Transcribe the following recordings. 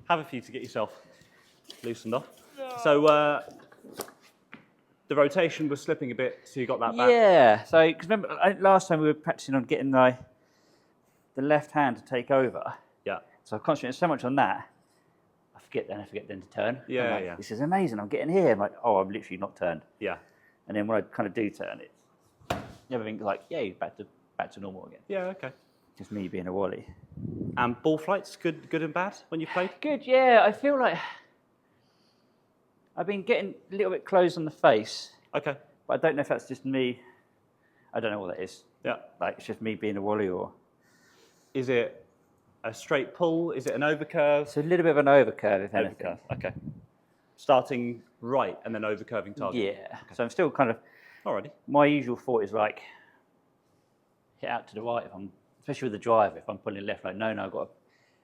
have a few to get yourself loosened off. So the rotation was slipping a bit, so you got that back. Yeah. So, because remember, last time we were practicing on getting the left hand to take over. Yeah. So I concentrated so much on that, I forget then to turn. Yeah, I'm like, yeah. This is amazing. I'm getting here. I'm like, oh, I'm literally not turned. Yeah. And then when I kind of do turn it, everything's like, yay, back to normal again. Yeah, okay. Just me being a wally. And ball flights, good and bad when you played? Good, yeah. I feel like I've been getting a little bit closed on the face. Okay. But I don't know if that's just me. I don't know what that is. Yeah. Like, it's just me being a wally or... Is it a straight pull? Is it an overcurve? It's a little bit of an overcurve, if anything. Overcurve, okay. Starting right and then overcurving target? Yeah. Okay. So I'm still kind of... Alrighty. My usual thought is like, hit out to the right if I'm... Especially with the driver, if I'm pulling left, like, no, I've got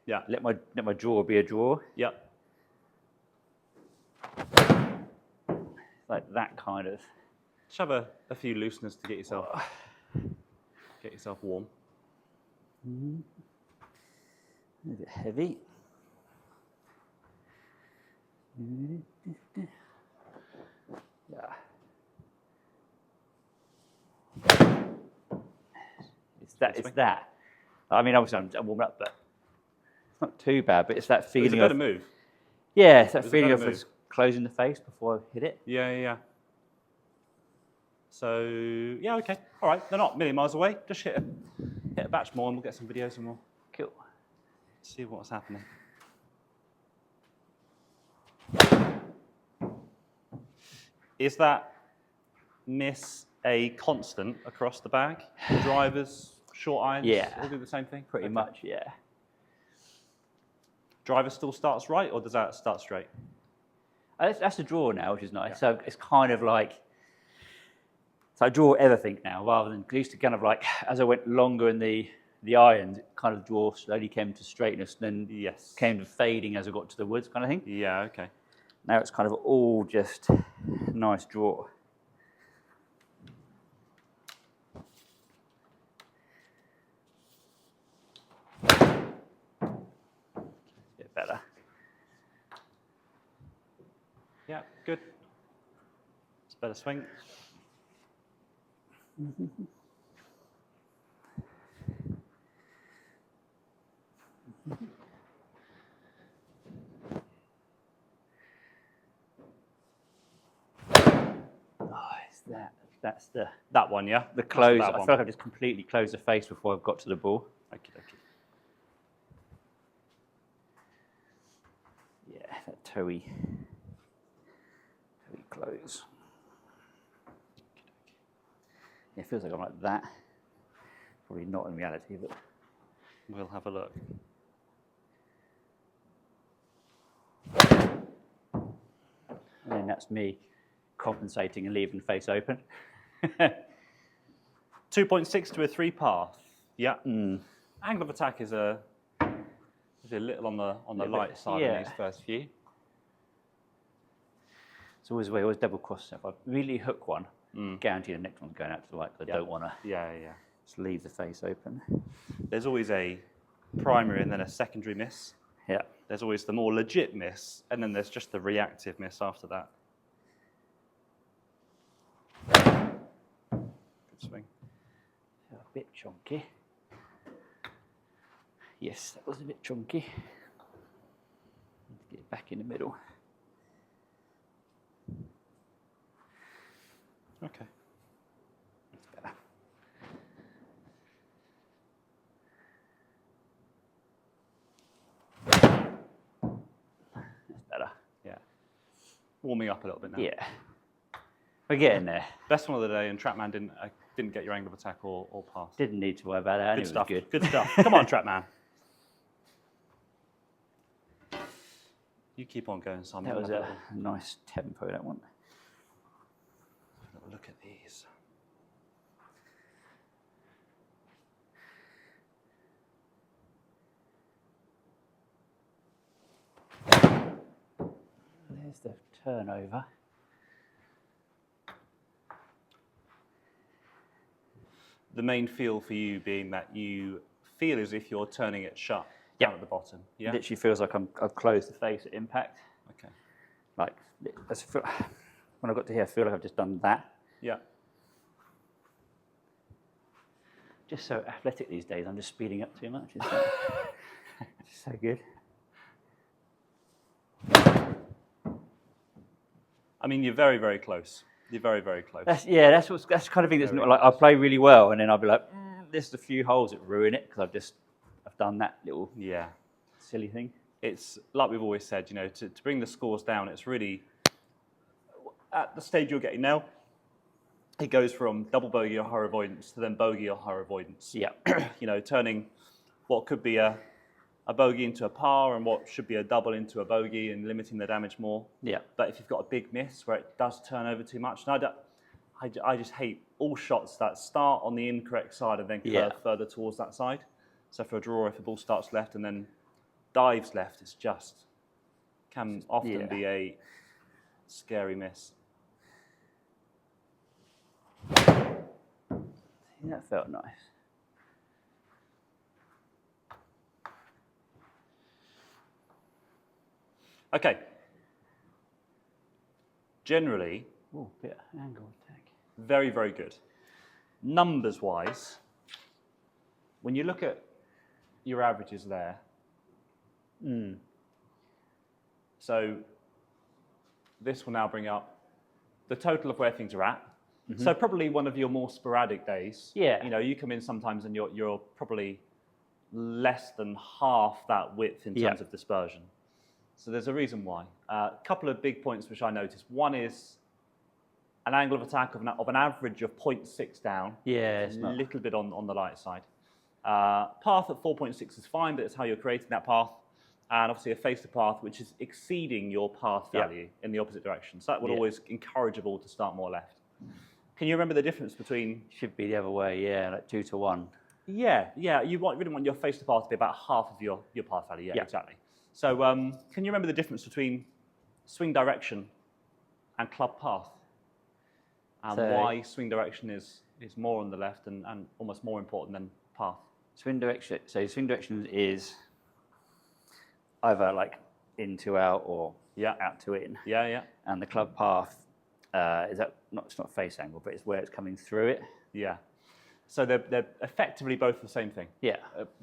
to let my draw be a draw. Yeah. Like that kind of. Just have a few looseners to get yourself warm. A bit heavy. Yeah. It's that. I mean, obviously I'm warming up, but it's not too bad. But it's that feeling. It was a better move. Yeah, it's that feeling of just closing the face before I hit it. Yeah. So yeah, okay, all right. They're not a million miles away. Just hit a batch more, and we'll get some videos and we'll Cool. see what's happening. Is that miss a constant across the bag? Drivers, short irons, all do the same thing? Pretty much, yeah. Driver still starts right, or does that start straight? That's a draw now, which is nice. Yeah. So it's kind of like, so I draw everything now, rather than, I used to kind of like, as I went longer in the irons, it kind of draw slowly came to straightness, and then came to fading as I got to the woods kind of thing. Yeah, okay. Now it's kind of all just nice draw. Better. Yeah, good. It's a better swing. That's that one, yeah? The close. I feel like I've just completely closed the face before I've got to the ball. Okay. Yeah, that toey close. Yeah, it feels like I'm like that. Probably not in reality, but we'll have a look. And then that's me compensating and leaving face open. 2.6 to a 3 par. Yeah. Angle of attack is a little on the light side in these first few. It's always double cross. If I really hook one, guarantee the next one's going out to the right. I don't want to. Yeah. Just leave the face open. There's always a primary and then a secondary miss. Yeah. There's always the more legit miss, and then there's just the reactive miss after that. Good swing. A bit chunky. Yes, that was a bit chunky. Need to get it back in the middle. Okay. That's better. That's better. Yeah. Warming up a little bit now. Yeah. We're getting there. Best one of the day, and Trapman didn't get your angle of attack or pass. Didn't need to worry about that. Good stuff. Good. Good stuff. Come on, Trapman. You keep on going, Simon. That was a nice tempo, that one. Look at these. There's the turnover. The main feel for you being that you feel as if you're turning it shut. down at the bottom. Yeah. It literally feels like I've closed the face at impact. Okay. Like, when I got to here, I feel like I've just done that. Yeah. Just so athletic these days, I'm just speeding up too much. It's like, so good. I mean, you're very, very close. You're very, very close. That's the kind of thing that's not like I play really well, and then I'll be like, there's a few holes that ruin it because I've done that little silly thing. It's like we've always said, to bring the scores down, it's really at the stage you're getting now. It goes from double bogey or high avoidance to then bogey or high avoidance. Yeah. Turning what could be a bogey into a par and what should be a double into a bogey and limiting the damage more. Yeah. But if you've got a big miss where it does turn over too much, and I just hate all shots that start on the incorrect side and then curve further towards that side. So for a draw, if the ball starts left and then dives left, it's just can often be a scary miss. That felt nice. Okay. Generally, bit of angle attack. Very, very good. Numbers-wise, when you look at your averages there, so this will now bring up the total of where things are at. So probably one of your more sporadic days. Yeah. You come in sometimes and you're probably less than half that width in terms of dispersion. So there's a reason why. A couple of big points which I noticed. One is an angle of attack of an average of 0.6 down. Yeah, it's a little bit on the light side. Path at 4.6 is fine, but it's how you're creating that path. And obviously a face to path which is exceeding your path value in the opposite direction. So that would always encourage a ball to start more left. Can you remember the difference between? Should be the other way, like 2 to 1. Yeah. You really want your face to path to be about half of your path value. Yeah, exactly. So can you remember the difference between swing direction and club path? And why swing direction is more on the left and almost more important than path? Swing direction. So swing direction is either like in to out or out to in. Yeah. And the club path is that it's not face angle, but it's where it's coming through it. Yeah. So they're effectively both the same thing. Yeah.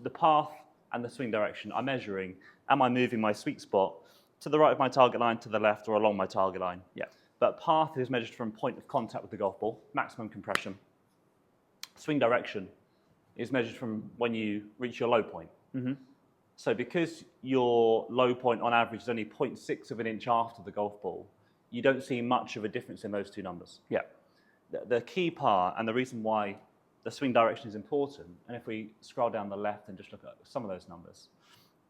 The path and the swing direction are measuring, am I moving my sweet spot to the right of my target line, to the left, or along my target line? Yeah. But path is measured from point of contact with the golf ball, maximum compression. Swing direction is measured from when you reach your low point. So because your low point on average is only 0.6 of an inch after the golf ball, you don't see much of a difference in those two numbers. Yeah. The key part and the reason why the swing direction is important, and if we scroll down the left and just look at some of those numbers,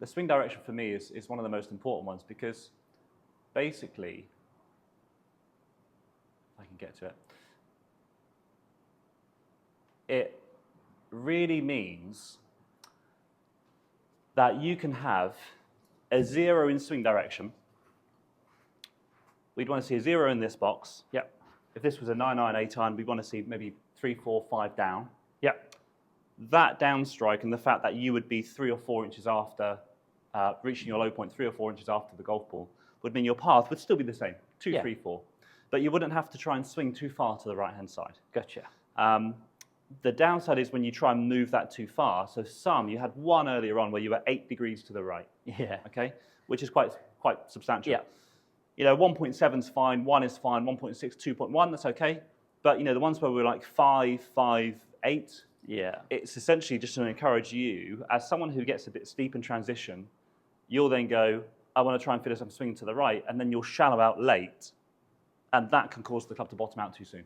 the swing direction for me is one of the most important ones because basically, if I can get to it, it really means that you can have a 0 in swing direction. We'd want to see a 0 in this box. Yep. If this was a 9-iron, 8-iron, we'd want to see maybe 3, 4, 5 down. Yep. That down strike and the fact that you would be 3 or 4 inches after reaching your low point, 3 or 4 inches after the golf ball, would mean your path would still be the same, 2, 3, 4. But you wouldn't have to try and swing too far to the right-hand side. Gotcha. The downside is when you try and move that too far. So you had one earlier on where you were 8 degrees to the right. Yeah. Okay, which is quite substantial. Yeah. 1.7 is fine, 1 is fine, 1.6, 2.1, that's okay. But the ones where we're like 5, 5, 8. Yeah. It's essentially just to encourage you, as someone who gets a bit steep in transition, you'll then go, I want to try and finish, I'm swinging to the right, and then you'll shallow out late, and that can cause the club to bottom out too soon.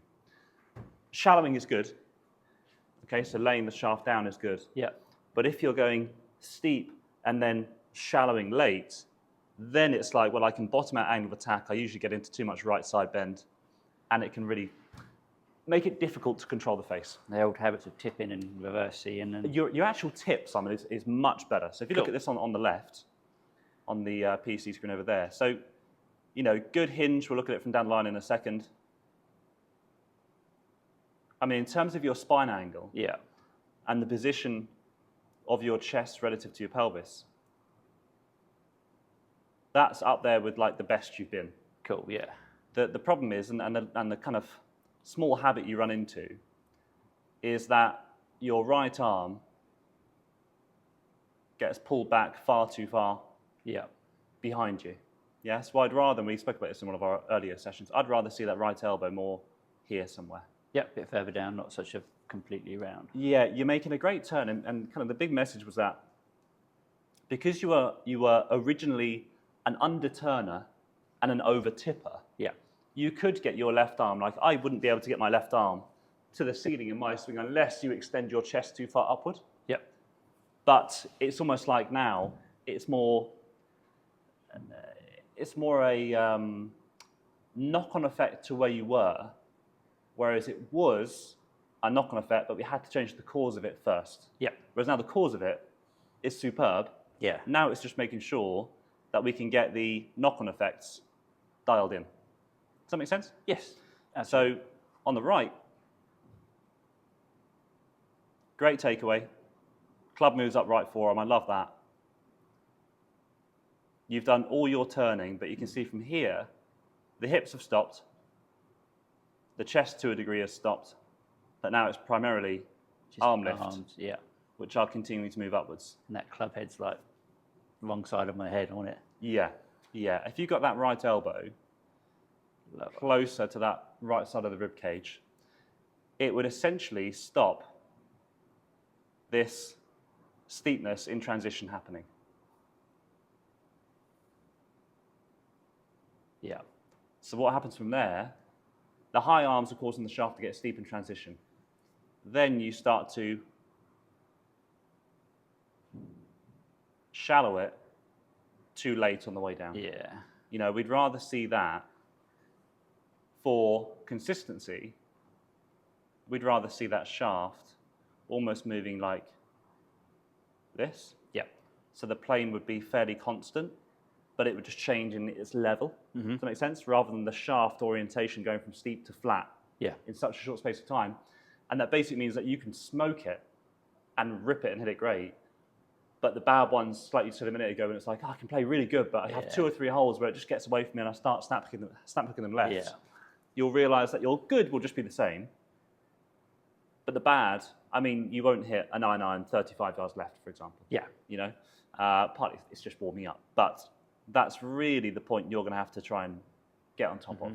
Shallowing is good. Okay, so laying the shaft down is good. Yeah. But if you're going steep and then shallowing late, then it's like, well, I can bottom out angle of attack. I usually get into too much right side bend, and it can really make it difficult to control the face. The old habits of tipping and reversing. And your actual tip, Simon, is much better. So if you look at this on the left, on the PC screen over there. So, good hinge. We'll look at it from down the line in a second. I mean, in terms of your spine angle and the position of your chest relative to your pelvis, That's up there with like the best you've been. Cool, yeah. The problem is, and the kind of small habit you run into, is that your right arm gets pulled back far too far behind you. Yeah, so I'd rather, and we spoke about this in one of our earlier sessions, I'd rather see that right elbow more here somewhere. Yeah, a bit further down, not such a completely round. Yeah, you're making a great turn, and kind of the big message was that because you were originally an under-turner and an over-tipper, you could get your left arm, like I wouldn't be able to get my left arm to the ceiling in my swing unless you extend your chest too far upward. Yep. But it's almost like now, it's more a knock-on effect to where you were, whereas it was a knock-on effect, but we had to change the cause of it first. Yep. Whereas now the cause of it is superb. Yeah. Now it's just making sure that we can get the knock-on effects dialed in. Does that make sense? Yes. So on the right, great takeaway. Club moves up right forearm. I love that. You've done all your turning, but you can see from here, the hips have stopped. The chest to a degree has stopped. But now it's primarily Just arm lift, arms, which are continuing to move upwards. And that club head's like wrong side of my head on it. Yeah. If you've got that right elbow closer to that right side of the rib cage, it would essentially stop this steepness in transition happening. Yeah. So what happens from there, the high arms are causing the shaft to get steep in transition. Then you start to shallow it too late on the way down. Yeah. You know, we'd rather see that for consistency. We'd rather see that shaft almost moving like this. Yeah. So the plane would be fairly constant, but it would just change in its level. Does that make sense? Rather than the shaft orientation going from steep to flat in such a short space of time. And that basically means that you can smoke it and rip it and hit it great. But the bad ones, like you said a minute ago, and it's like, I can play really good, but I have 2 or 3 holes where it just gets away from me and I start snap hooking them left. Yeah. You'll realize that your good will just be the same. But the bad, I mean, you won't hit a 9-iron 35 yards left, for example. Yeah. You know, partly it's just warming up. But that's really the point you're going to have to try and get on top of.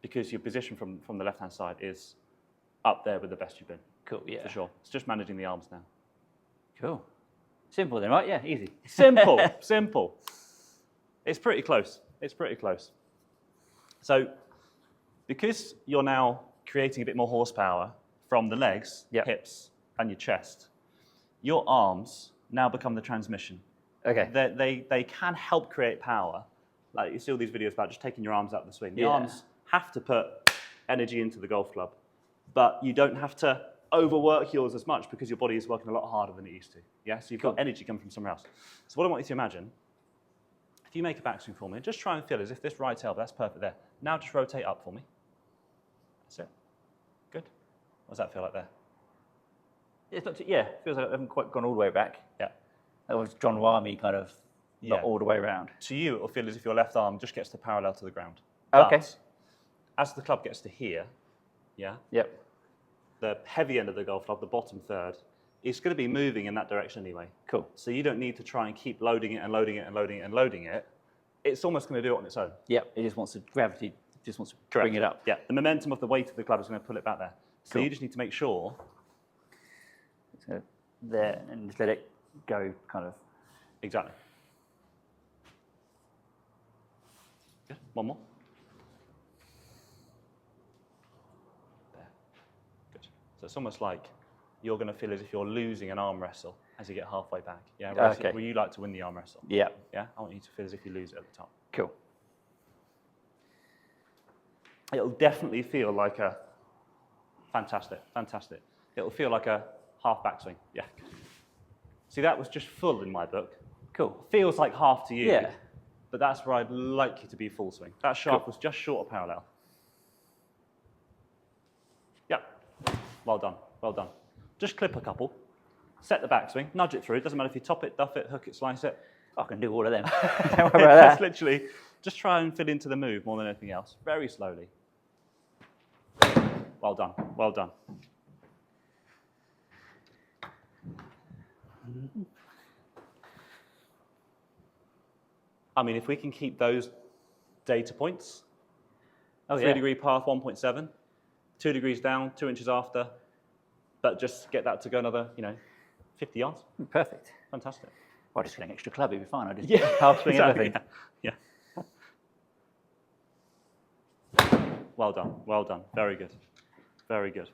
Because your position from the left-hand side is up there with the best you've been. Cool, yeah. For sure. It's just managing the arms now. Cool. Simple then, right? Yeah, easy. Simple, simple. It's pretty close. It's pretty close. So because you're now creating a bit more horsepower from the legs, hips, and your chest, your arms now become the transmission. Okay. They can help create power. Like you see all these videos about just taking your arms out of the swing. The arms have to put energy into the golf club, but you don't have to overwork yours as much because your body is working a lot harder than it used to. Yeah, so you've got energy coming from somewhere else. So what I want you to imagine, if you make a backswing for me, just try and feel as if this right elbow, that's perfect there. Now just rotate up for me. That's it. Good. What does that feel like there? It's not it feels like I haven't quite gone all the way back. Yeah. That was John Warmy kind of not all the way around. To you, it will feel as if your left arm just gets to parallel to the ground. Okay. But as the club gets to here, Yep. the heavy end of the golf club, the bottom third, it's going to be moving in that direction anyway. Cool. So you don't need to try and keep loading it and loading it and loading it and loading it. It's almost going to do it on its own. Yep. It just wants to gravity. Just wants to bring it up. Yeah. The momentum of the weight of the club is going to pull it back there. So Cool. you just need to make sure. So there and just let it go, kind of. Exactly. Good. One more. There. Good. So it's almost like you're going to feel as if you're losing an arm wrestle as you get halfway back. Yeah. Where you like to win the arm wrestle. Yeah. Yeah. I want you to feel as if you lose it at the top. Cool. It'll definitely feel like a fantastic. It'll feel like a half backswing. Yeah. See, that was just full in my book. Cool. Feels like half to you. Yeah. But that's where I'd like you to be full swing. That shaft was just short of parallel. Yep. Well done. Well done. Just clip a couple. Set the backswing. Nudge it through. Doesn't matter if you top it, duff it, hook it, slice it. I can do all of them. Don't worry about Just that. literally, just try and fit into the move more than anything else. Very slowly. Well done. Well done. I mean, if we can keep those data points, 3-degree path 1.7, 2 degrees down, 2 inches after, but just get that to go another, 50 yards. Perfect. Fantastic. Well, just get an extra club, it'd be fine. I just Yeah, half swing exactly, everything. Yeah. Well done. Well done. Very good. Very good.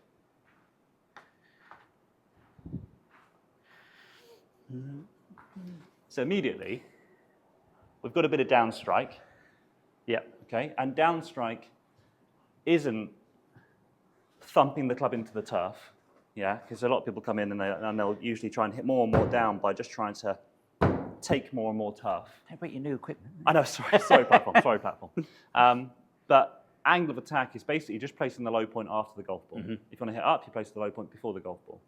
So immediately, we've got a bit of down strike. Yeah. Okay, and down strike isn't thumping the club into the turf, yeah, because a lot of people come in and they'll usually try and hit more and more down by just trying to take more and more turf. Don't break your new equipment. I know, sorry platform. But angle of attack is basically just placing the low point after the golf ball. If you want to hit up, you place the low point before the golf ball.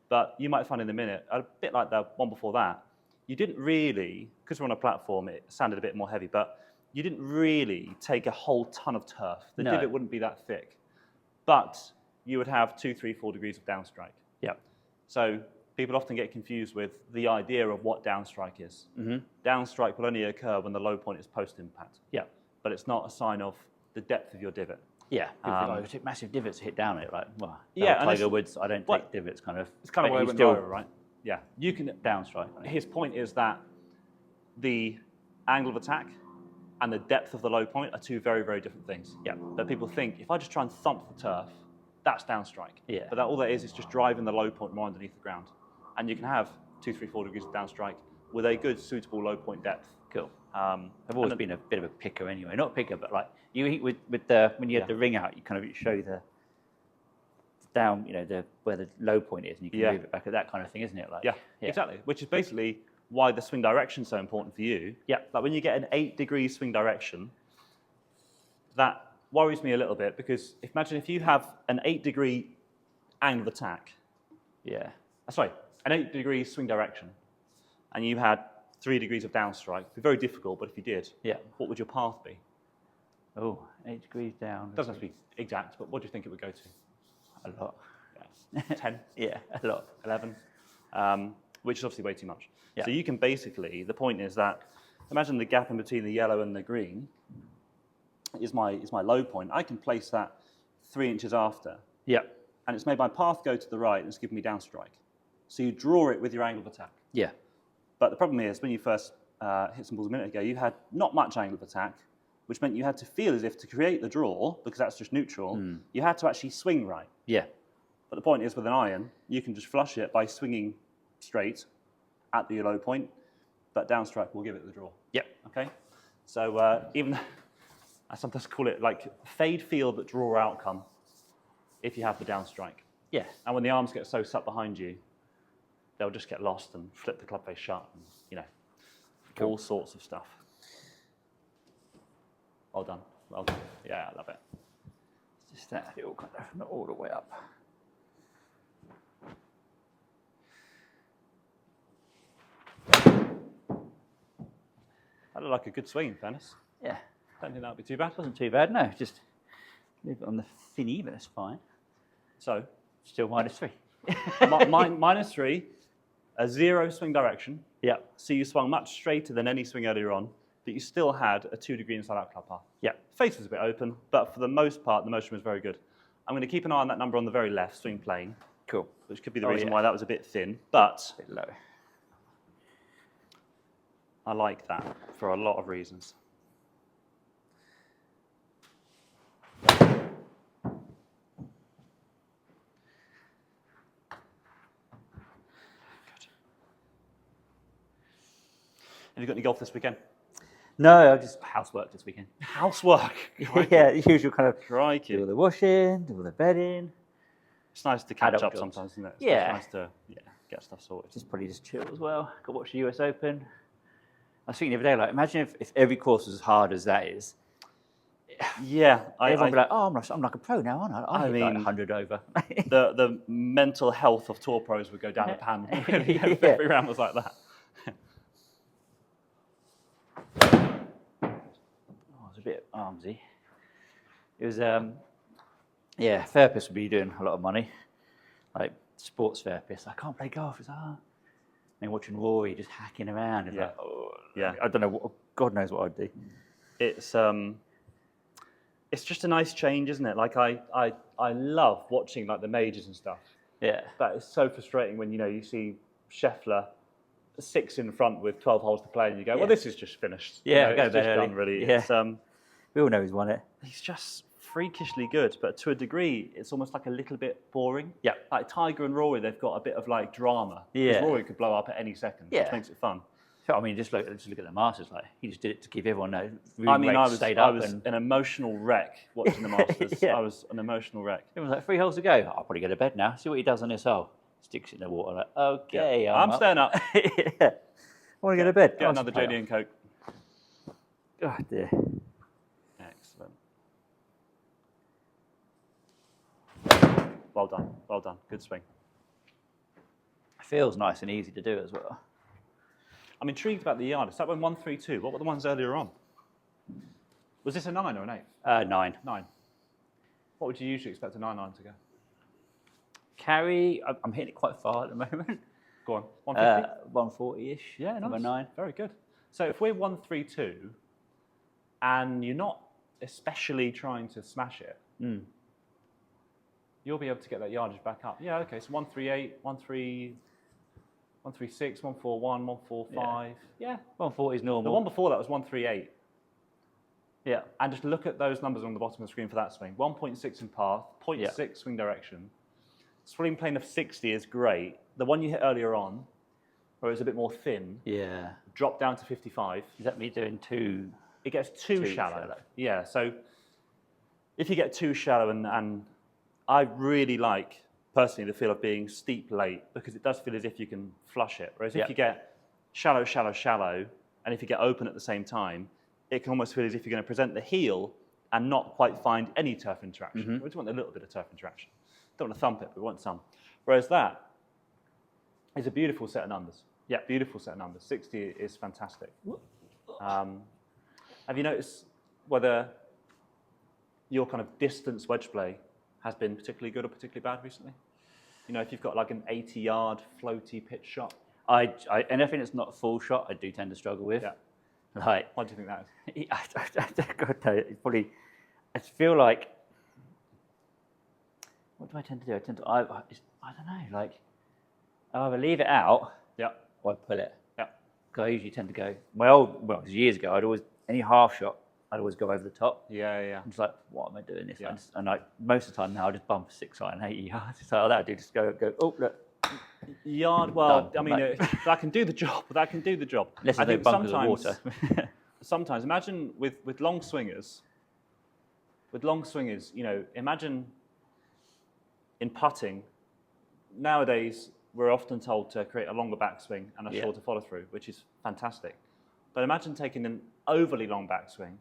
But you might find in a minute, a bit like the one before that, you didn't really, because we're on a platform, it sounded a bit more heavy, but you didn't really take a whole ton of turf. The divot wouldn't be that thick. But you would have 2, 3, 4 degrees of downstrike. Yeah. So people often get confused with the idea of what downstrike is. Downstrike will only occur when the low point is post-impact. Yeah. But it's not a sign of the depth of your divot. Yeah. People think, take massive divots to hit down it. Like, well, yeah, Tiger Woods, I don't take divots, kind of. It's kind of but where I you went still over, right? Yeah. You can downstrike. His point is that the angle of attack and the depth of the low point are two very, very different things. Yeah. But people think, if I just try and thump the turf, that's downstrike. Yeah. But all that is just driving the low point more underneath the ground. And you can have 2, 3, 4 degrees of downstrike with a good, suitable low point depth. Cool. I've always been a bit of a picker anyway. Not picker, but like you with the when you had the ring out, you kind of show the down, where the low point is, and you can move it back at that kind of thing, isn't it? Like, yeah, exactly. Which is basically why the swing direction is so important for you. Yeah. Like when you get an 8-degree swing direction, that worries me a little bit because imagine if you have an 8-degree angle of attack. Yeah. Sorry, an 8-degree swing direction, and you had 3 degrees of downstrike. It'd be very difficult, but if you did, what would your path be? Oh, 8 degrees down. It doesn't have to be exact, but what do you think it would go to? A lot. Yeah. 10? Yeah, a lot. 11? Which is obviously way too much. Yeah. So you can basically, the point is that, imagine the gap in between the yellow and the green is my low point. I can place that 3 inches after. Yeah. And it's made my path go to the right and it's giving me downstrike. So you draw it with your angle of attack. Yeah. But the problem is, when you first hit some balls a minute ago, you had not much angle of attack, which meant you had to feel as if to create the draw, because that's just neutral, you had to actually swing right. Yeah. But the point is, with an iron, you can just flush it by swinging straight at the low point, but downstrike will give it the draw. Yep. Okay? So even, I sometimes call it like fade field but draw outcome if you have the downstrike. Yeah. And when the arms get so set behind you, they'll just get lost and flip the club face shut and, all sorts of stuff. Well done. Well done. Yeah, I love it. It's just that it all kind of not all the way up. That looked like a good swing, in fairness. Yeah. Don't think that would be too bad. Wasn't too bad, no. Just leave it on the thingy, but that's fine. So, still -3. -3, a 0 swing direction. Yeah. So you swung much straighter than any swing earlier on, but you still had a 2-degree inside-out club path. Yeah. Face was a bit open, but for the most part, the motion was very good. I'm going to keep an eye on that number on the very left, swing plane. Cool. Which could be the reason why that was a bit thin, but a bit low. I like that for a lot of reasons. Have you got any golf this weekend? No, just housework this weekend. Housework? Yeah, the usual kind of Crikey. do all the washing, do all the bedding. It's nice to catch Adult up jobs. sometimes, isn't it? Yeah. It's nice to get stuff sorted. Just probably just chill as well. Got to watch the US Open. I was thinking the other day, like, imagine if every course was as hard as that is. Yeah. Everyone would be like, oh, I'm like a pro now, aren't I? I mean, like 100 over. the mental health of tour pros would go down the pan if every round was like that. bit armsy. It was, yeah, therapists would be doing a lot of money, like sports therapists. I can't play golf. It's and watching Rory just hacking around. It's like, oh, Yeah. I don't know. God knows what I'd do. It's just a nice change, isn't it? Like I love watching like the majors and stuff. Yeah. But it's so frustrating when you see Scheffler 6 in front with 12 holes to play, and you go, well, this is just finished. Yeah, it's just done, really. Yeah. It's, we all know he's won it. he's just freakishly good, but to a degree, it's almost like a little bit boring. Yeah. Like Tiger and Rory, they've got a bit of like drama. Yeah. Because Rory could blow up at any second, which makes it fun. So, I mean, just look at the Masters. Like he just did it to keep everyone know. I was an emotional wreck watching the Masters. Yeah. I was an emotional wreck. It was like 3 holes to go. I'll probably go to bed now. See what he does on this hole. Sticks it in the water. Like, okay, I'm staying up. Yeah. I want to go to bed. Get another JD and Coke. Oh dear. Excellent. Well done. Well done. Good swing. Feels nice and easy to do as well. I'm intrigued about the yard. Is that one 132? What were the ones earlier on? Was this a 9 or an 8? 9. 9. What would you usually expect a 9-9 to go? Carry, I'm hitting it quite far at the moment. Go on. 150? 140-ish. Yeah, nice. Number 9. Very good. So if we're 132 and you're not especially trying to smash it, you'll be able to get that yardage back up. Yeah, okay, so 138, 136, 141, 145. Yeah. 140 is normal. The one before that was 138. Yeah. And just look at those numbers on the bottom of the screen for that swing. 1.6 in path, 0.6 swing direction. Swing plane of 60 is great. The one you hit earlier on, where it's a bit more thin, dropped down to 55. Is that me doing too? It gets too shallow. Yeah, so if you get too shallow, and I really like, personally, the feel of being steep late, because it does feel as if you can flush it. Whereas if you get shallow, shallow, shallow, and if you get open at the same time, it can almost feel as if you're going to present the heel and not quite find any turf interaction. We just want a little bit of turf interaction. Don't want to thump it, but we want some. Whereas that is a beautiful set of numbers. Yeah, beautiful set of numbers. 60 is fantastic. Have you noticed whether your kind of distance wedge play has been particularly good or particularly bad recently? You know, if you've got like an 80-yard floaty pitch shot. Anything that's not a full shot, I do tend to struggle with. Yeah. Like, Why do you think that is? It's probably, I feel like, what do I tend to do? I don't know, like, I either leave it out or I pull it. Yeah. Because I usually tend to go, it was years ago, I'd always, any half shot, I'd always go over the top. Yeah. I'm just like, what am I doing this? Yeah. And like, most of the time now, I just bump a 6 iron 80 yards. So all that I do, just go, oh, look. Yard, well, Done. I mean, that can do the job. That can do the job. Unless I there's think no bunkers of sometimes, water. sometimes, imagine with long swingers, you know, imagine in putting, nowadays, we're often told to create a longer backswing and a shorter follow through, which is fantastic. But imagine taking an overly long backswing,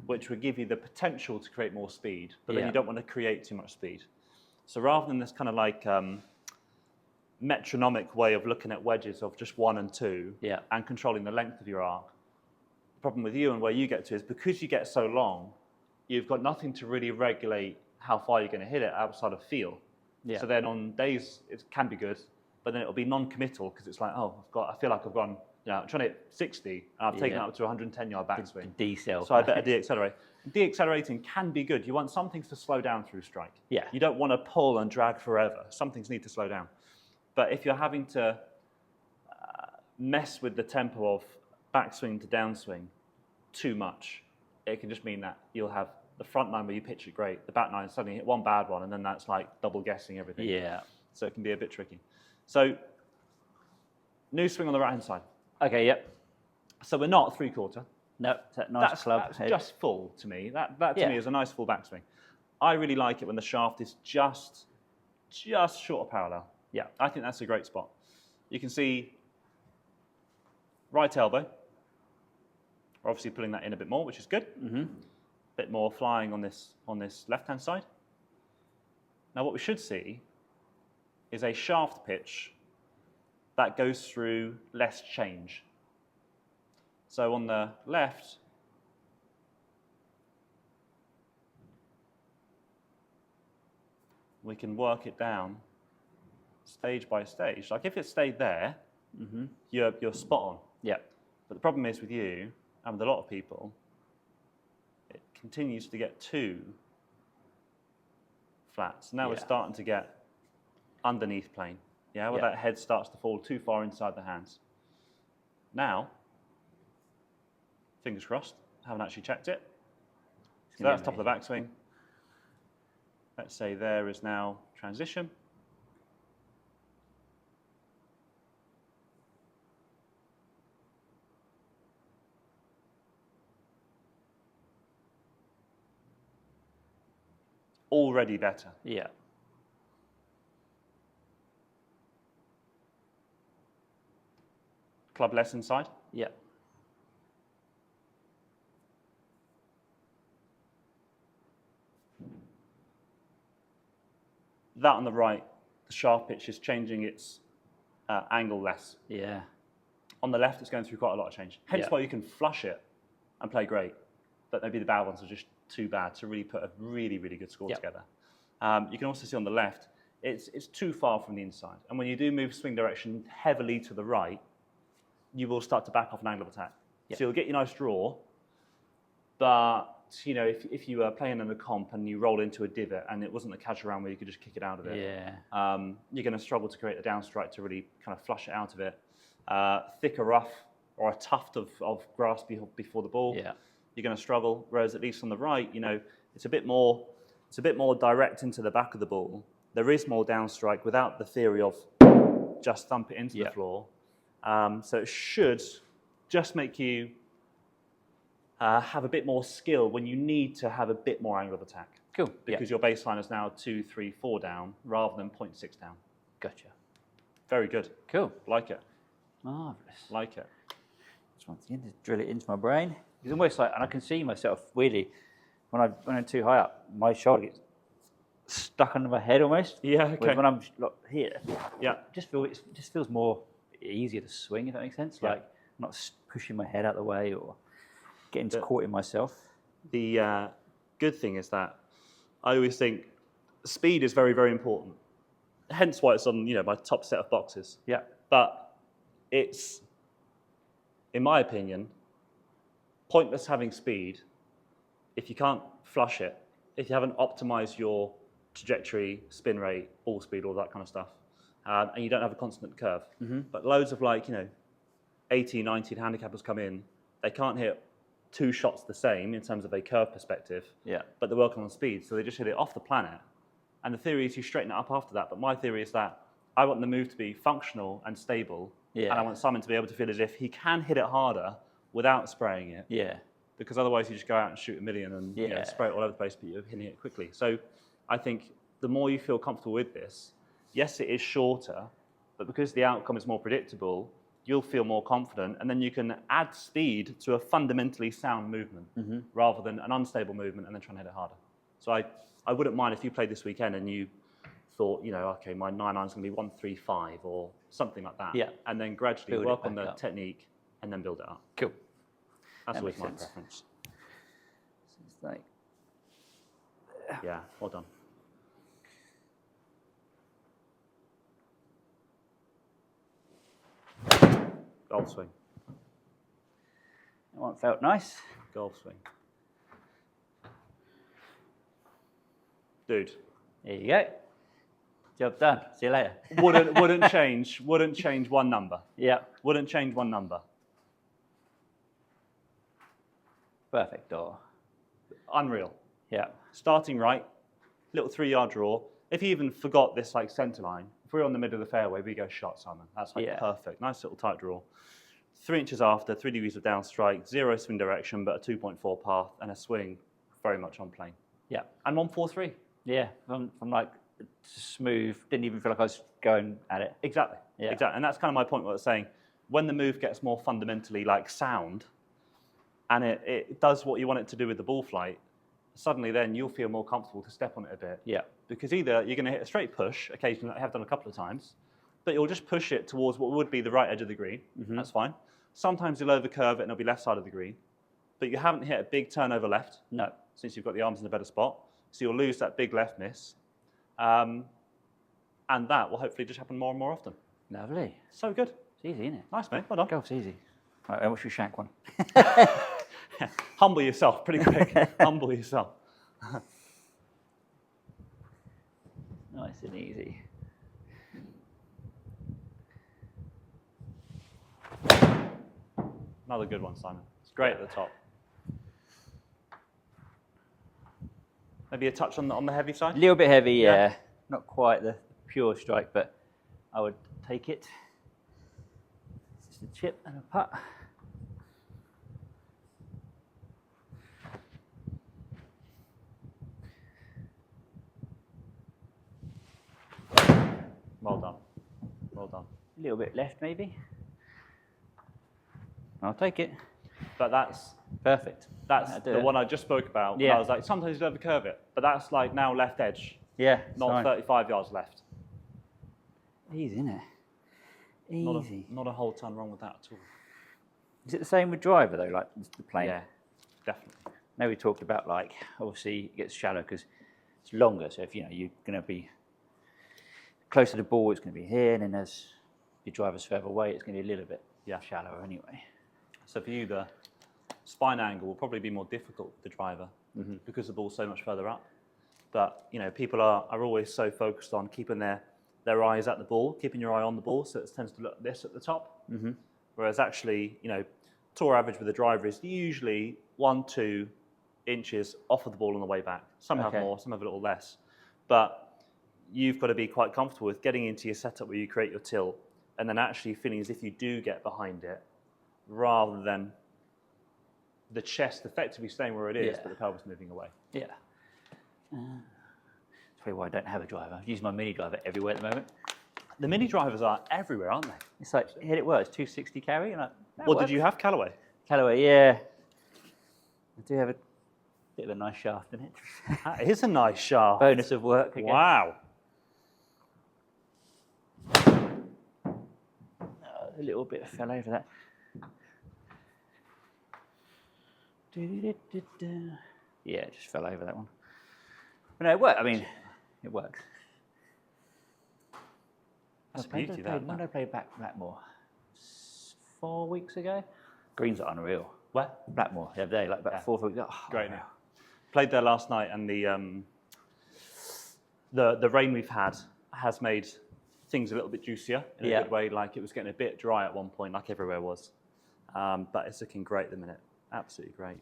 which would give you the potential to create more speed, but then you don't want to create too much speed. So rather than this kind of like metronomic way of looking at wedges of just 1 and 2 and controlling the length of your arc, the problem with you and where you get to is because you get so long, you've got nothing to really regulate how far you're going to hit it outside of feel. Yeah. So then on days it can be good, but then it'll be non-committal because it's like, I feel like I've gone, I'm trying to hit 60 and I've taken it up to 110-yard backswing. Decel. So I better deaccelerate. Deaccelerating can be good. You want some things to slow down through strike. Yeah. You don't want to pull and drag forever. Some things need to slow down. But if you're having to mess with the tempo of backswing to downswing too much, it can just mean that you'll have the front nine where you pitch it great, the back nine suddenly hit one bad one, and then that's like double guessing everything. Yeah. So it can be a bit tricky. So new swing on the right-hand side. Okay, yep. So we're not 3/4. No, it's that nice club. That's just full to me. That to me is a nice full backswing. I really like it when the shaft is just short of parallel. Yeah, I think that's a great spot. You can see right elbow. We're obviously pulling that in a bit more, which is good. A bit more flying on this left-hand side. Now what we should see is a shaft pitch that goes through less change. So on the left, we can work it down stage by stage. Like if it stayed there, you're spot on. Yeah. But the problem is with you, and with a lot of people, it continues to get too flat. So now we're starting to get underneath plane. Yeah, where that head starts to fall too far inside the hands. Now, fingers crossed, haven't actually checked it. So that's top of the backswing. Let's say there is now transition. Already better. Yeah. Club less inside. Yeah. That on the right, the sharp pitch is changing its angle less. Yeah. On the left, it's going through quite a lot of change. Hence why you can flush it and play great, but maybe the bad ones are just too bad to really put a really, really good score together. You can also see on the left, it's too far from the inside. And when you do move swing direction heavily to the right, you will start to back off an angle of attack. So you'll get your nice draw, but you know, if you were playing in a comp and you roll into a divot and it wasn't a casual round where you could just kick it out of it, you're going to struggle to create a down strike to really kind of flush it out of it. Thicker rough or a tuft of grass before the ball, you're going to struggle. Whereas at least on the right, you know, it's a bit more direct into the back of the ball. There is more down strike without the theory of just thump it into the floor. So it should just make you have a bit more skill when you need to have a bit more angle of attack. Cool. Because your baseline is now 2, 3, 4 down rather than 0.6 down. Gotcha. Very good. Cool. Like it. Marvellous. Like it. Just once again, just drill it into my brain. It's almost like, and I can see myself weirdly, when I'm too high up, my shoulder gets stuck under my head almost. Yeah, okay. Whereas when I'm here, Yeah. it just feels more easier to swing, if that makes sense. Like I'm not pushing my head out the way or getting caught in myself. The good thing is that I always think speed is very, very important. Hence why it's on, you know, my top set of boxes. Yeah. But it's, in my opinion, pointless having speed if you can't flush it, if you haven't optimized your trajectory, spin rate, ball speed, all that kind of stuff, and you don't have a constant curve. But loads of 18, 19 handicappers come in, they can't hit 2 shots the same in terms of a curve perspective, but they're working on speed, so they just hit it off the planet. And the theory is you straighten it up after that, but my theory is that I want the move to be functional and stable, and I want Simon to be able to feel as if he can hit it harder without spraying it. Yeah. Because otherwise you just go out and shoot a million and you know, spray it all over the place, but you're hitting it quickly. So I think the more you feel comfortable with this, yes, it is shorter, but because the outcome is more predictable, you'll feel more confident, and then you can add speed to a fundamentally sound movement rather than an unstable movement and then trying to hit it harder. So I wouldn't mind if you played this weekend and you thought, you know, okay, my 9-iron's going to be 1-3-5 or something like that. Yeah. And then gradually Build work it on the back up. technique and then build it up. Cool. That's That always makes my sense. preference. So it's like, Yeah, well done. Golf swing. that one felt nice. Golf swing. Dude. There you go. Job done. See you later. Wouldn't change one number. Yeah. Wouldn't change one number. Perfect door. Unreal. Yeah. Starting right, little 3-yard draw. If you even forgot this centre line, if we're on the middle of the fairway, we go shot, Simon. That's perfect. Nice little tight draw. 3 inches after, 3 degrees of down strike, 0 swing direction, but a 2.4 path and a swing very much on plane. Yeah. And 1-4-3. Yeah. I'm like smooth. Didn't even feel like I was going at it. Exactly. Yeah. Exactly. And that's kind of my point. What I was saying, when the move gets more fundamentally sound, and it does what you want it to do with the ball flight, suddenly then you'll feel more comfortable to step on it a bit. Yeah. Because either you're going to hit a straight push, occasionally I have done a couple of times, but you'll just push it towards what would be the right edge of the green. That's fine. Sometimes you'll overcurve it and it'll be left side of the green, but you haven't hit a big turnover left. No. Since you've got the arms in a better spot. So you'll lose that big left miss. And that will hopefully just happen more and more often. Lovely. So good. It's easy, isn't it? Nice, mate. Well done. Golf's easy. Right, and what's your shank one? Humble yourself pretty quick. Humble yourself. Nice and easy. Another good one, Simon. It's great at the top. Maybe a touch on the heavy side? A little bit heavy, yeah. Not quite the pure strike, but I would take it. Just a chip and a putt. Well done. Well done. A little bit left, maybe. I'll take it. But that's Perfect. the one I just spoke about. Yeah. I was like, sometimes you overcurve it, but that's like now left edge, Yeah. not fine. 35 yards left. Easy, isn't it? Easy. Not a whole ton wrong with that at all. Is it the same with driver though, like the plane? Yeah, definitely. Now we talked about like, obviously it gets shallow because it's longer. So if you're going to be close to the ball, it's going to be here, and then as your driver's further away, it's going to be a little bit shallower anyway. So for you, the spine angle will probably be more difficult with the driver because the ball's so much further up. But people are always so focused on keeping their eyes at the ball, keeping your eye on the ball, so it tends to look like this at the top. Whereas actually, tour average with the driver is usually 1-2 inches off of the ball on the way back. Some have more, some have a little less. But you've got to be quite comfortable with getting into your setup where you create your tilt and then actually feeling as if you do get behind it rather than the chest effectively staying where it is, but the pelvis moving away. Yeah. That's probably why I don't have a driver. I use my mini driver everywhere at the moment. The mini drivers are everywhere, aren't they? It's like, here it works, 260 carry. And Did you have Callaway? Callaway, yeah. I do have a bit of a nice shaft in it. That is a nice shaft. Bonus of work, I guess. Wow. A little bit fell over that. Yeah, it just fell over that one. But no, it worked. I mean, it works. That's a beauty, that. When did I play Blackmore? 4 weeks ago? Greens are unreal. Where? Blackmore, the other day, like about 4 weeks ago. Oh, great. Played there last night, and the rain we've had has made things a little bit juicier in a good way. Like it was getting a bit dry at one point, like everywhere was. But it's looking great at the minute. Absolutely great.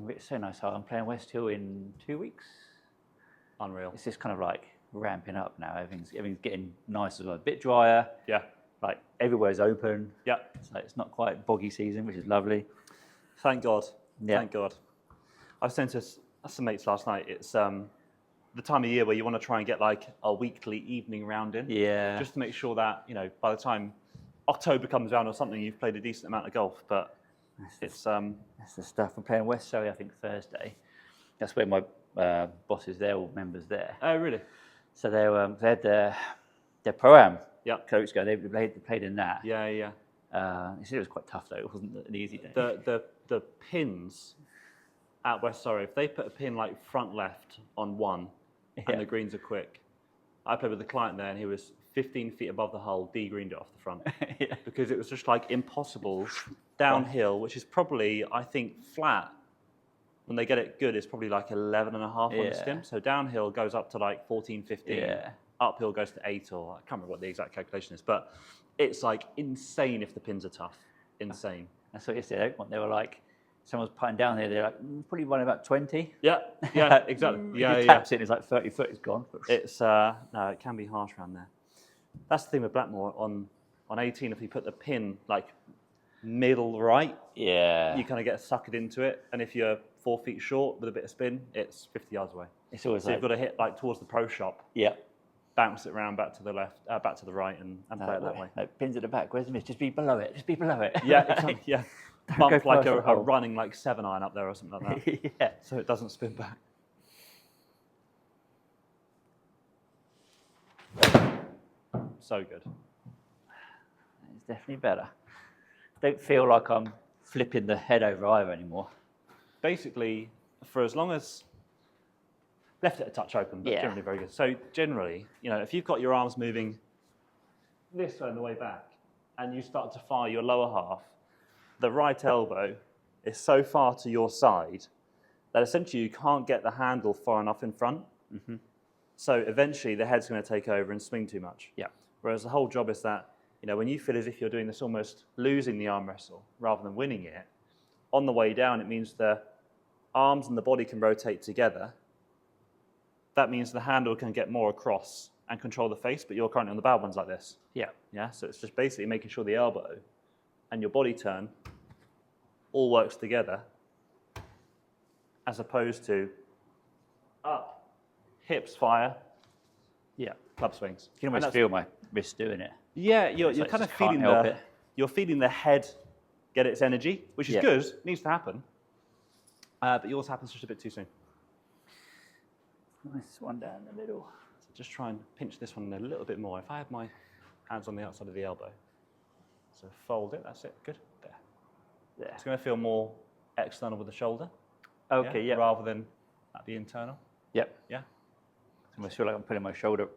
It's so nice. I'm playing West Hill in 2 weeks. Unreal. It's just kind of like ramping up now. Everything's getting nicer, a bit drier. Yeah. Like everywhere's open. Yeah. So it's not quite boggy season, which is lovely. Thank God. Yeah. Thank God. I was saying to some mates last night, it's the time of year where you want to try and get like a weekly evening round in. Yeah. Just to make sure that, by the time October comes around or something, you've played a decent amount of golf. But that's the stuff. I'm playing West Surrey, I think, Thursday. That's where my bosses, they're all members there. Oh, really? So they had their pro-am. Yeah. Coach go. They played in that. Yeah, yeah. He said it was quite tough though. It wasn't an easy day. The pins at West Surrey, if they put a pin like front left on one, and the greens are quick. I played with a client there, and he was 15 feet above the hole, de-greened it off the front because it was just like impossible downhill, which is probably, I think, flat. When they get it good, it's probably like 11 and a half on the stim. So downhill goes up to like 14, 15. Yeah. Uphill goes to 8, or I can't remember what the exact calculation is, but it's like insane if the pins are tough. Insane. That's what you said. They were like, someone's putting down there, they're like, probably running about 20. Yeah, yeah, exactly. If it taps in, it's like 30 foot, it's gone. It's, no, it can be harsh around there. That's the thing with Blackmore. On 18, if you put the pin like middle right, you kind of get suckered into it. And if you're 4 feet short with a bit of spin, it's 50 yards away. It's always so you've got to hit like towards the pro shop. Yeah. Bounce it around back to the left, back to the right, and play it that way. Like pins at the back. Where's the miss? Just be below it. Just be below it. Yeah, exactly. Yeah. Bump like a running like 7-iron up there or something like that. Yeah. So it doesn't spin back. So good. It's definitely better. Don't feel like I'm flipping the head over either anymore. Basically, for as long as Left it a touch open, but Yeah. generally very good. So generally, if you've got your arms moving this way on the way back, and you start to fire your lower half, the right elbow is so far to your side that essentially you can't get the handle far enough in front. Mm-hmm. So eventually the head's going to take over and swing too much. Yeah. Whereas the whole job is that, when you feel as if you're doing this almost losing the arm wrestle rather than winning it, on the way down it means the arms and the body can rotate together. That means the handle can get more across and control the face, but you're currently on the bad ones like this. Yeah. Yeah. So it's just basically making sure the elbow and your body turn all works together, as opposed to up, hips fire, Yeah. club swings. You can almost feel my wrist doing it. Yeah, you're like kind of just can't feeling help it. you're feeling the head get its energy, which is Yeah. good, needs to happen. But yours happens just a bit too soon. Nice one down the middle. So just try and pinch this one a little bit more. If I had my hands on the outside of the elbow, so fold it. That's it. Good. There. There. It's going to feel more external with the shoulder. Okay. Yeah. Rather than at the internal. Yep. Yeah. I almost feel like I'm pulling my shoulder.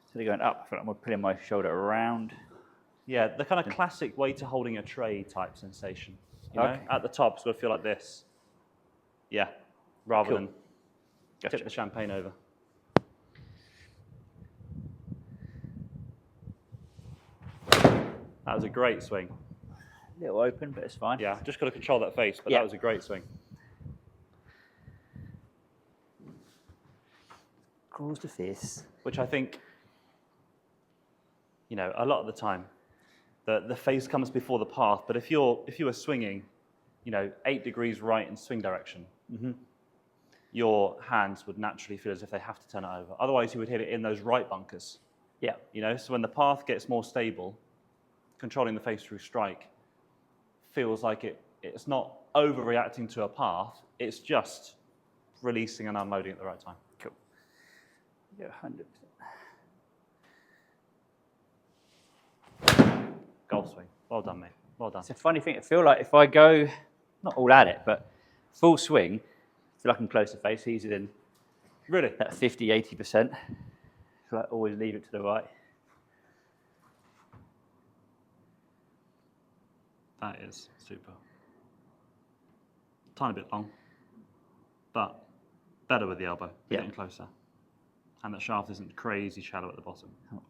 Instead of going up, I feel like I'm pulling my shoulder around. Yeah, the kind of classic way to holding a tray type sensation. Okay. At the top, it's got to feel like this. Yeah, rather Cool. than Gotcha. tip the champagne over. That was a great swing. A little open, but it's fine. Yeah, just got to control that face, but Yeah. that was a great swing. Crawls to face. Which I think, a lot of the time, the face comes before the path. But if you were swinging, 8 degrees right in swing direction, your hands would naturally feel as if they have to turn it over. Otherwise, you would hit it in those right bunkers. Yeah. So when the path gets more stable, controlling the face through strike feels like it's not overreacting to a path. It's just releasing and unloading at the right time. Cool. Yeah, 100%. Golf swing. Well done, mate. Well done. It's a funny thing. I feel like if I go, not all at it, but full swing, I feel like I'm close to face easier than Really? that 50, 80%. I feel like always leave it to the right. That is super. Tiny bit long, but better with the elbow. Yeah. Getting closer. And that shaft isn't crazy shallow at the bottom.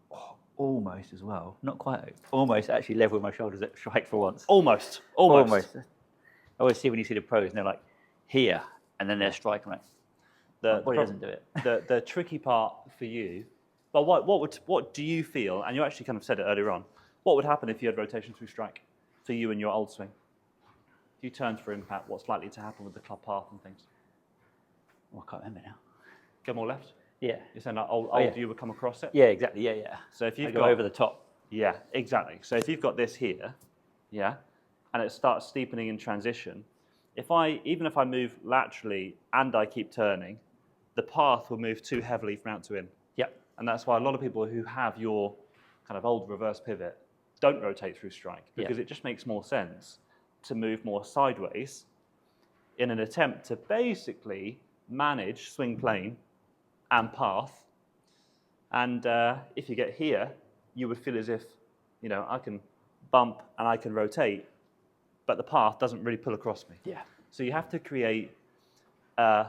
Oh, almost as well. Not quite. Almost actually level with my shoulders at strike for once. Almost. I always see when you see the pros and they're like, here, and then they're striking. Like, my body doesn't do it. The tricky part for you, well, what do you feel, and you actually kind of said it earlier on, what would happen if you had rotation through strike for you in your old swing? If you turned for impact, what's likely to happen with the club path and things? Oh, I can't remember now. Go more left? Yeah. You're saying like old yeah. you would come across it? Yeah, exactly. Yeah, yeah. So if you've I go over the top. Yeah, exactly. So if you've got this here, yeah, and it starts steepening in transition, even if I move laterally and I keep turning, the path will move too heavily from out to in. Yep. And that's why a lot of people who have your kind of old reverse pivot don't rotate through strike, because it just makes more sense to move more sideways in an attempt to basically manage swing plane and path. And if you get here, you would feel as if, I can bump and I can rotate, but the path doesn't really pull across me. Yeah. So you have to create a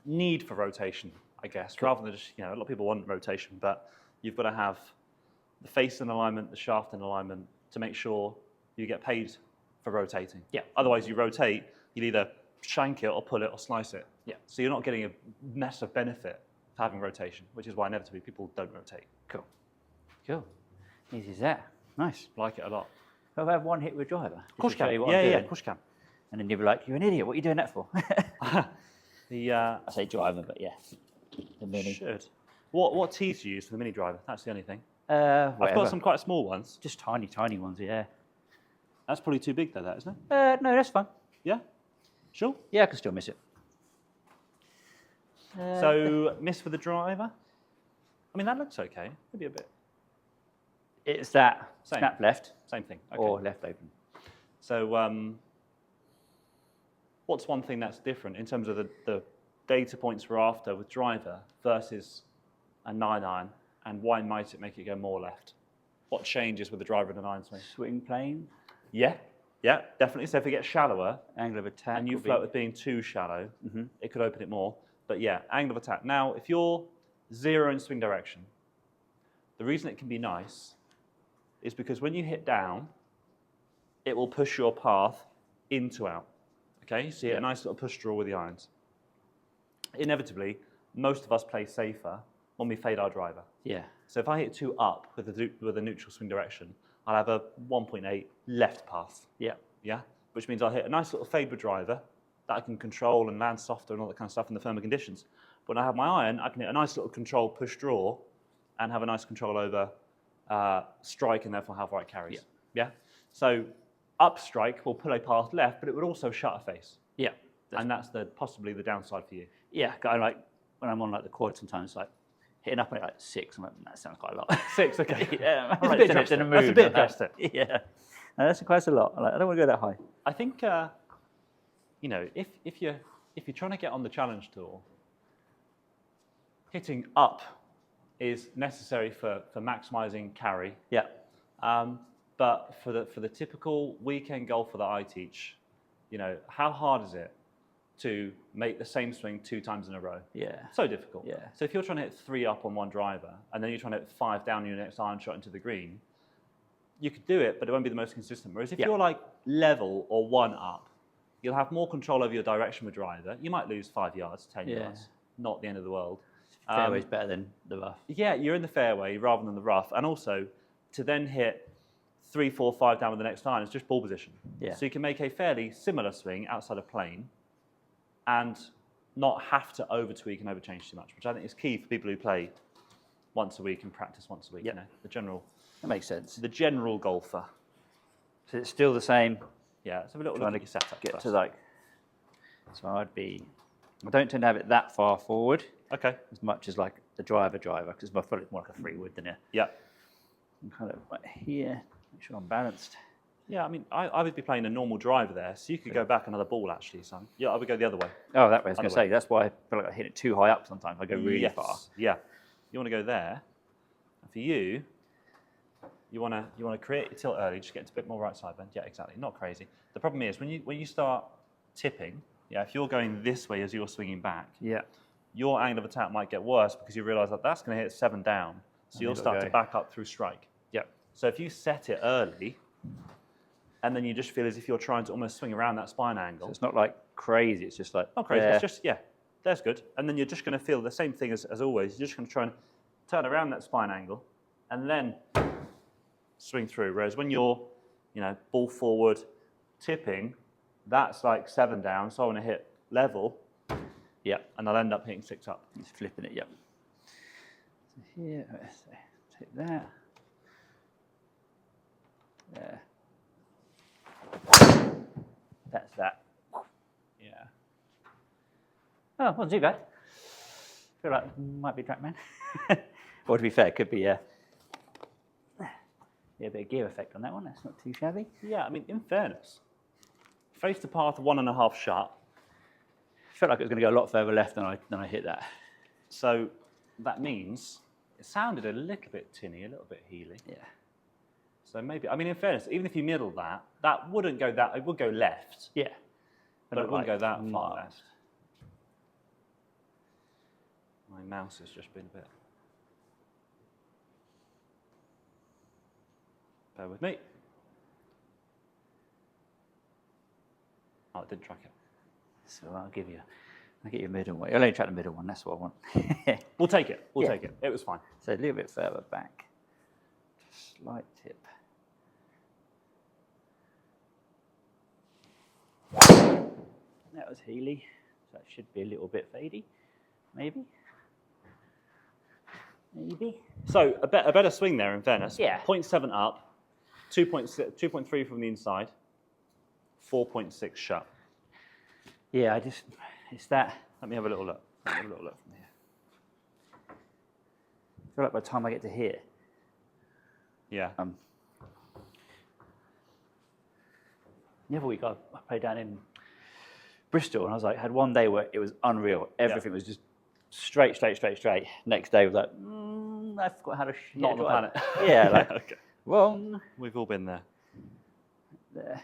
need for rotation, I guess, rather than just, a lot of people want rotation, but you've got to have the face in alignment, the shaft in alignment to make sure you get paid for rotating. Yeah. Otherwise, you rotate, you'll either shank it or pull it or slice it. Yeah. So you're not getting a massive benefit of having rotation, which is why inevitably people don't rotate. Cool. Cool. Easy as that. Nice. Like it a lot. I've had one hit with driver. Of course you can. Yeah, Yeah, of course you can. And then you'll be like, you're an idiot. What are you doing that for? I The say driver, but yeah. The mini. should. What tees do you use for the mini driver? That's the only thing. Whatever. I've got some quite small ones. Just tiny, tiny ones, yeah. That's probably too big though, that isn't it? No, that's fine. Yeah. Sure. Yeah, I can still miss it. So miss for the driver. I mean, that looks okay. Maybe a bit. It's that Same. snap left Same thing. Okay. or left open. So what's one thing that's different in terms of the data points we're after with driver versus a 9-iron, and why might it make it go more left? What changes with the driver and an iron swing? Swing plane, Yeah, definitely. So if it gets shallower angle of attack. and you float with being too shallow, it could open it more. But yeah, angle of attack. Now, if you're 0 in swing direction, the reason it can be nice is because when you hit down, it will push your path into out. Okay, so you get a nice little push draw with the irons. Inevitably, most of us play safer when we fade our driver. Yeah. So if I hit 2 up with a neutral swing direction, I'll have a 1.8 left path. Yeah. Yeah, which means I'll hit a nice little fade with driver that I can control and land softer and all that kind of stuff in the firmer conditions. But when I have my iron, I can hit a nice little control push draw and have a nice control over strike and therefore how far it carries. Yeah. So up strike will pull a path left, but it would also shut a face. Yeah. And that's possibly the downside for you. Yeah, I like when I'm on like the quad sometimes, like hitting up at like 6. I'm like, that sounds quite a lot. 6, okay. Yeah, It's right, a bit it's drastic. in a That's a mood, bit like, drastic. Yeah, no, that's quite a lot. Like, I don't want to go that high. I think you know, if you're trying to get on the challenge tour, hitting up is necessary for maximising carry. Yeah. But for the typical weekend golfer that I teach, you know, how hard is it to make the same swing 2 times in a row? Yeah. So difficult. Yeah. So if you're trying to hit 3 up on one driver and then you're trying to hit 5 down your next iron shot into the green, you could do it, but it won't be the most consistent. Whereas if you're like level or 1 up, you'll have more control over your direction with driver. You might lose 5 yards, 10 yards, not the end of the world. Fairway's better than the rough. Yeah, you're in the fairway rather than the rough. And also, to then hit 3, 4, 5 down with the next iron is just ball position. Yeah. So you can make a fairly similar swing outside of plane and not have to over-tweak and over-change too much, which I think is key for people who play once a week and practice once a week. Yep. You know, the general golfer. So it's still the same. Yeah, let's have a little Trying look at your setup Get first. to like, so I don't tend to have it that far forward. Okay. As much as like the driver, because I feel it's more like a 3-wood than a. Yeah. I'm kind of right here, make sure I'm balanced. Yeah, I mean, I would be playing a normal driver there, so you could go back another ball actually, son. Yeah, I would go the other way. Oh, that way. I was going to Other way. say, that's why I feel like I hit it too high up sometimes. I go really Yes. far. Yeah. You want to go there. And for you, you want to create your tilt early, just get into a bit more right side bend. Yeah, exactly. Not crazy. The problem is when you start tipping, yeah, if you're going this way as you're swinging back, Yeah. your angle of attack might get worse because you realise that that's going to hit 7 down, so you'll start to back up through strike. Yeah. So if you set it early, and then you just feel as if you're trying to almost swing around that spine angle. So it's not like crazy. It's just like Not crazy. It's just, yeah, that's good. And then you're just going to feel the same thing as always. You're just going to try and turn around that spine angle and then swing through. Whereas when you're, you know, ball forward, tipping, that's like 7 down. So I want to hit level. Yeah. And I'll end up hitting 6 up. Just flipping it. Yep. So here, let's take that. There. That's that. Yeah. Oh, wasn't too bad. Feel like it might be Trackman. Or to be fair, it could be yeah, a bit of gear effect on that one. That's not too shabby. Yeah, I mean, in fairness, face the path 1.5 shut. Felt like it was going to go a lot further left than I hit that. So that means it sounded a little bit tinny, a little bit heely. Yeah. So maybe, I mean, in fairness, even if you middle that, that wouldn't go that, it would go left. Yeah. But it wouldn't go that far not. left. My mouse has just been a bit. Bear with me. Oh, it didn't track it. So I'll get you a middle one. I'll only track the middle one, that's what I want. We'll take it. We'll take it. It was fine. So a little bit further back. Slight tip. That was Healy. So that should be a little bit fadey. Maybe. So a better swing there, in fairness. Yeah. 0.7 up, 2.3 from the inside, 4.6 shut. Yeah, it's that. Let me have a little look. Let me have a little look from here. I feel like by the time I get to here, Yeah. the other week I played down in Bristol, and I was like, had one day where it was unreal. Everything was just straight. Next day was like, I forgot how to. Not on the planet. Yeah, like, Okay. wrong. We've all been there. There.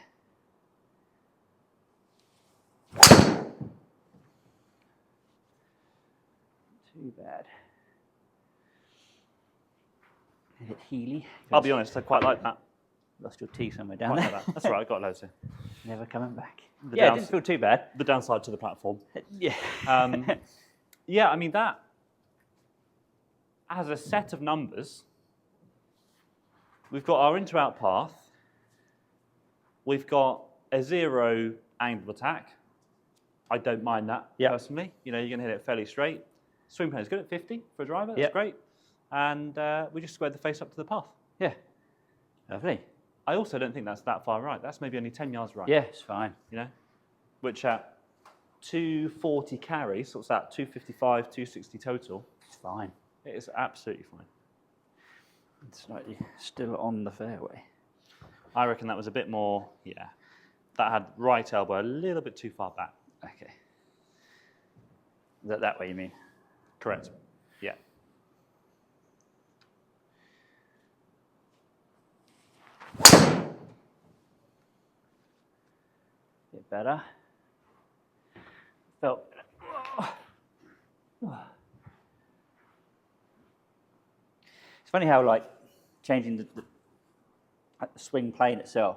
Too bad. A bit Healy. I'll be honest, I quite like that. Lost your tea somewhere down Quite there. like that. That's all right, I got loads here. Never coming back. The Yeah, it downs- didn't feel too bad. The downside to the platform. Yeah. Yeah, I mean, that as a set of numbers, we've got our into-out path. We've got a 0 angle of attack. I don't mind that personally. You know, you're going to hit it fairly straight. Swing plane is good at 50 for a driver. That's great. And we just squared the face up to the path. Yeah. Lovely. I also don't think that's that far right. That's maybe only 10 yards right. Yeah, it's fine. You know, which at 240 carry, so what's that? 255, 260 total. It's fine. It is absolutely fine. It's slightly still on the fairway. I reckon that was a bit more, that had right elbow a little bit too far back. Okay. That way you mean? Correct. Yeah. Bit better. Felt. It's funny how like changing the swing plane itself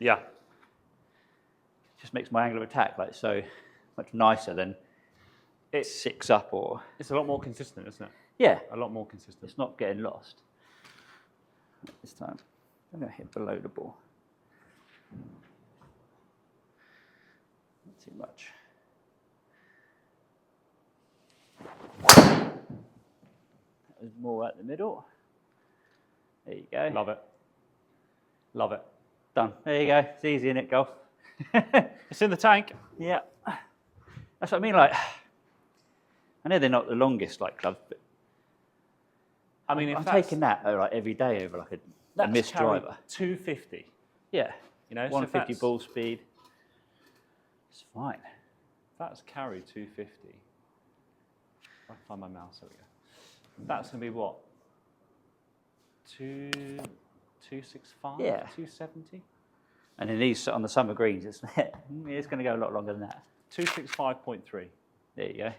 Yeah. just makes my angle of attack like so much nicer than it 6 up or. It's a lot more consistent, isn't it? Yeah, A lot more consistent. it's not getting lost. This time, I'm going to hit below the ball. Not too much. That was more at the middle. There you go. Love it. Love it. Done. There you go. It's easy, innit, golf? It's in the tank. Yeah. That's what I mean. Like, I know they're not the longest like clubs, but I mean, if I'm that's, taking that like every day over like a that's missed carried driver. 250. Yeah. You know, so if 150 that's- ball speed. It's fine. That's carry 250. If I find my mouse, there we go. That's going to be what? 265? Yeah. 270? And in these on the summer greens, it's it's going to go a lot longer than that. 265.3. There you go.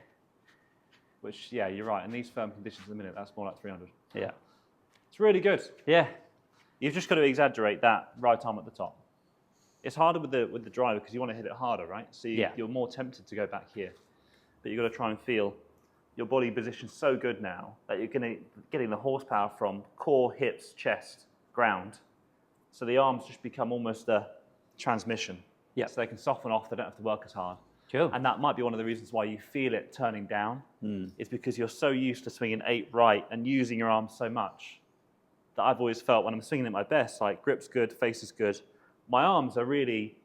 Which, yeah, you're right. In these firm conditions at the minute, that's more like 300. Yeah. It's really good. Yeah. You've just got to exaggerate that right arm at the top. It's harder with the driver because you want to hit it harder, right? So you're more tempted to go back here. But you've got to try and feel your body position so good now that you're getting the horsepower from core, hips, chest, ground. So the arms just become almost a transmission. Yeah. So they can soften off, they don't have to work as hard. Sure. And that might be one of the reasons why you feel it turning down, is because you're so used to swinging 8 right and using your arms so much that I've always felt when I'm swinging at my best, like grip's good, face is good. My arms are really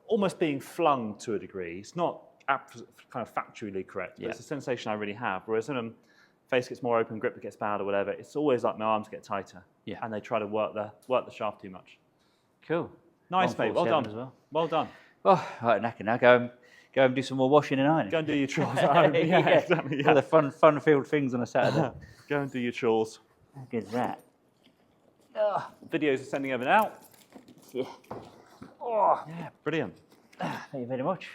almost being flung to a degree. It's not kind of factually correct, but it's a sensation I really have. Whereas when face gets more open, grip gets bad or whatever, it's always like my arms get tighter and they try to work the shaft too much. Cool. Nice, mate. Well done. As well. Well done. Oh, right, knackered now. Go and do some more washing and ironing. Go and do your chores at home. Yeah, exactly. All the fun-filled things on a Saturday. Go and do your chores. How good is that? Videos are sending over now. Yeah. Yeah, brilliant. Thank you very much.